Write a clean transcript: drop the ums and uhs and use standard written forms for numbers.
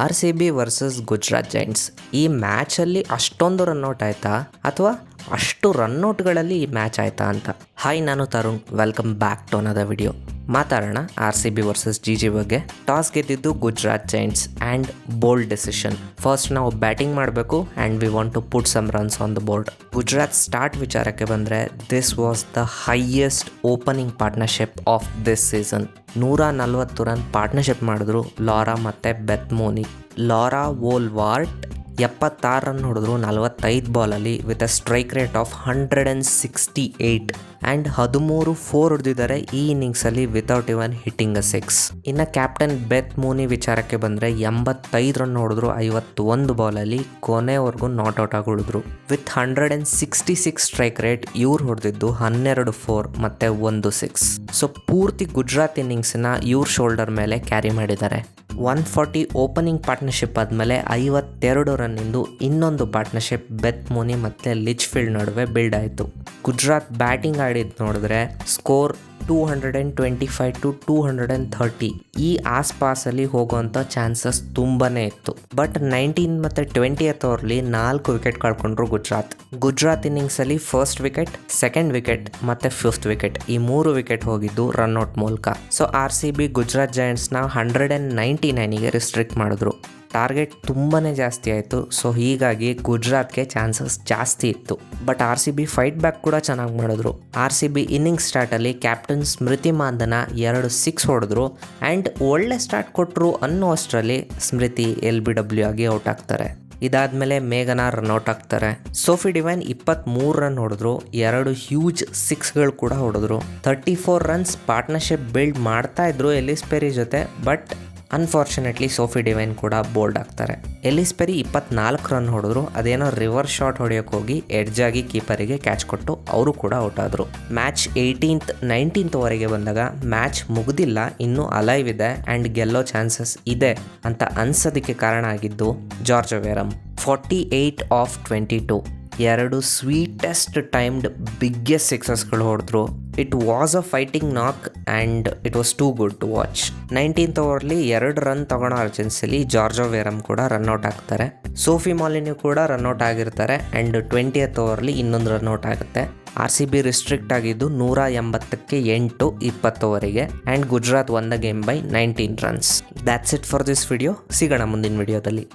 RCB versus Gujarat Giants ಈ ಮ್ಯಾಚಲ್ಲಿ ಅಷ್ಟೊಂದು run out ಆಯಿತಾ ಅಥವಾ ಅಷ್ಟು ರನ್ಔಟ್ಗಳಲ್ಲಿ ಈ ಮ್ಯಾಚ್ ಆಯಿತಾ ಅಂತ. ಹಾಯ್, ನಾನು Tarun. Welcome back to another video. ಮಾತಾಡೋಣ RCB ವರ್ಸಸ್ GG ಬಗ್ಗೆ. ಟಾಸ್ ಗೆದ್ದಿದ್ದು Gujarat Giants and bold decision. First ನಾವು ಬ್ಯಾಟಿಂಗ್ ಮಾಡಬೇಕು and we want to put some runs on the board. Gujarat start ವಿಚಾರಕ್ಕೆ ಬಂದರೆ this was the highest opening partnership of this season. 140 run partnership ಮಾಡಿದ್ರು Laura ಮತ್ತು Beth Mooney. Laura Wolvaardt 76 run ಹೊಡೆದ್ರು 45 ಬಾಲಲ್ಲಿ with a strike rate of 168 and 13 4 ಹೊಡೆದಿದ್ದಾರೆ ಈ ಇನ್ನಿಂಗ್ಸಲ್ಲಿ without ಇವನ್ hitting ಅ 6. ಇನ್ನು captain ಬೆತ್ ಮೂನಿ ವಿಚಾರಕ್ಕೆ ಬಂದರೆ 85 ರನ್ ಹೊಡೆದ್ರು 51 ಬಾಲಲ್ಲಿ ಕೊನೆವರೆಗೂ ನಾಟ್ ಔಟ್ ಆಗಿ ಉಳಿದ್ರು ವಿತ್ 166 ಸ್ಟ್ರೈಕ್ ರೇಟ್. ಇವ್ರು ಹೊಡೆದಿದ್ದು 12 4 ಮತ್ತು 1 6. ಸೊ ಪೂರ್ತಿ ಗುಜರಾತ್ ಇನ್ನಿಂಗ್ಸನ್ನ ಇವ್ರ ಶೋಲ್ಡರ್ ಮೇಲೆ ಕ್ಯಾರಿ ಮಾಡಿದ್ದಾರೆ. 140 ಓಪನಿಂಗ್ ಪಾರ್ಟ್ನರ್ಶಿಪ್ ಆದಮೇಲೆ 52 ರನ್ನಿಂದು ಇನ್ನೊಂದು ಪಾರ್ಟ್ನರ್ಶಿಪ್ ಬೆತ್ ಮೋನಿ ಮತ್ತು ಲಿಚ್ಫೀಲ್ಡ್ ನಡುವೆ ಬಿಲ್ಡ್ ಆಯಿತು. ಗುಜರಾತ್ ಬ್ಯಾಟಿಂಗ್ ಆಡಿದ್ದು ನೋಡಿದ್ರೆ ಸ್ಕೋರ್ 225 to 230 ಈ ಆಸ್ಪಾಸಲ್ಲಿ ಹೋಗುವಂಥ ಚಾನ್ಸಸ್ ತುಂಬಾ ಇತ್ತು. ಬಟ್ 19 ಮತ್ತು 20th ಓವರ್ಲಿ 4 ವಿಕೆಟ್ ಕಳ್ಕೊಂಡ್ರು ಗುಜರಾತ್ ಇನ್ನಿಂಗ್ಸಲ್ಲಿ ಫಸ್ಟ್ ವಿಕೆಟ್, ಸೆಕೆಂಡ್ ವಿಕೆಟ್ ಮತ್ತು 5th ವಿಕೆಟ್ ಈ 3 ವಿಕೆಟ್ ಹೋಗಿದ್ದು ರನ್ಔಟ್ ಮೂಲಕ. ಸೊ RCB ಗುಜರಾತ್ ಜೈಂಟ್ಸ್ನ 199ಗೆ ರಿಸ್ಟ್ರಿಕ್ಟ್ ಮಾಡಿದ್ರು. ಟಾರ್ಗೆಟ್ ತುಂಬಾ ಜಾಸ್ತಿ ಆಯಿತು. ಸೊ ಹೀಗಾಗಿ ಗುಜರಾತ್ಗೆ ಚಾನ್ಸಸ್ ಜಾಸ್ತಿ ಇತ್ತು. ಬಟ್ RCB ಫೈಟ್ ಬ್ಯಾಕ್ ಕೂಡ ಚೆನ್ನಾಗಿ ಮಾಡಿದ್ರು. RCB ಇನ್ನಿಂಗ್ಸ್ ಸ್ಟಾರ್ಟಲ್ಲಿ ಕ್ಯಾಪ್ಟನ್ ಸ್ಮೃತಿ ಮಾಂಧನ 2 6 ಹೊಡೆದ್ರು ಆ್ಯಂಡ್ ಒಳ್ಳೆ ಸ್ಟಾರ್ಟ್ ಕೊಟ್ಟರು ಅನ್ನೋ ಅಷ್ಟರಲ್ಲಿ ಸ್ಮೃತಿ LBW ಆಗಿ ಔಟ್ ಆಗ್ತಾರೆ. ಇದಾದಮೇಲೆ ಮೇಘನಾ ರನ್ಔಟ್ ಆಗ್ತಾರೆ. ಸೋಫಿ ಡಿವೈನ್ 23 ರನ್ ಹೊಡೆದ್ರು, 2 ಹ್ಯೂಜ್ 6ಗಳು ಕೂಡ ಹೊಡೆದ್ರು. 34 ರನ್ಸ್ ಪಾರ್ಟ್ನರ್ಶಿಪ್ ಬಿಲ್ಡ್ ಮಾಡ್ತಾ ಇದ್ರು ಎಲಿಸ್ ಪೆರಿ ಜೊತೆ. ಬಟ್ ಅನ್ಫಾರ್ಚುನೇಟ್ಲಿ ಸೋಫಿ ಡಿವೈನ್ ಕೂಡ ಬೋಲ್ಡ್ ಆಗ್ತಾರೆ. ಎಲಿಸ್ ಪೆರಿ 24 ರನ್ ಹೊಡೆದ್ರು. ಅದೇನೋ ರಿವರ್ಸ್ ಶಾಟ್ ಹೊಡೆಯೋಕೆ ಹೋಗಿ ಎಡ್ಜಾಗಿ ಕೀಪರಿಗೆ ಕ್ಯಾಚ್ ಕೊಟ್ಟು ಅವರು ಕೂಡ ಔಟ್ ಆದರು. ಮ್ಯಾಚ್ 18th 19th ವರೆಗೆ ಬಂದಾಗ ಮ್ಯಾಚ್ ಮುಗಿದಿಲ್ಲ, ಇನ್ನೂ ಅಲೈವ್ ಇದೆ ಆ್ಯಂಡ್ ಗೆಲ್ಲೋ ಚಾನ್ಸಸ್ ಇದೆ ಅಂತ ಅನ್ಸೋದಕ್ಕೆ ಕಾರಣ ಆಗಿದ್ದು George Wareham. 48 of 22 2 sweetest timed biggest ಸಿಕ್ಸಸ್ಗಳು ಹೊಡೆದ್ರು. It was a fighting knock and it was too good to watch. 19th ಓವರ್ಲಿ 2 ರನ್ ತಗೊಳ್ಳೋ ಅರ್ಜೆನ್ಸಿಲಿ ಜಾರ್ಜೋ ವೇರಮ್ ಕೂಡ ರನ್ಔಟ್ ಆಗ್ತಾರೆ. ಸೋಫಿ ಮಾಲಿನಿ ಕೂಡ ರನ್ಔಟ್ ಆಗಿರ್ತಾರೆ ಆ್ಯಂಡ್ 20th ಓವರ್ಲಿ ಇನ್ನೊಂದು ರನ್ಔಟ್ ಆಗುತ್ತೆ. RCB ರಿಸ್ಟ್ರಿಕ್ಟ್ ಆಗಿದ್ದು 180ಕ್ಕೆ 8 20 ಓವರಿಗೆ and Gujarat won the game by 19 runs. That's it for this video. ಸಿಗೋಣ ಮುಂದಿನ ವಿಡಿಯೋದಲ್ಲಿ.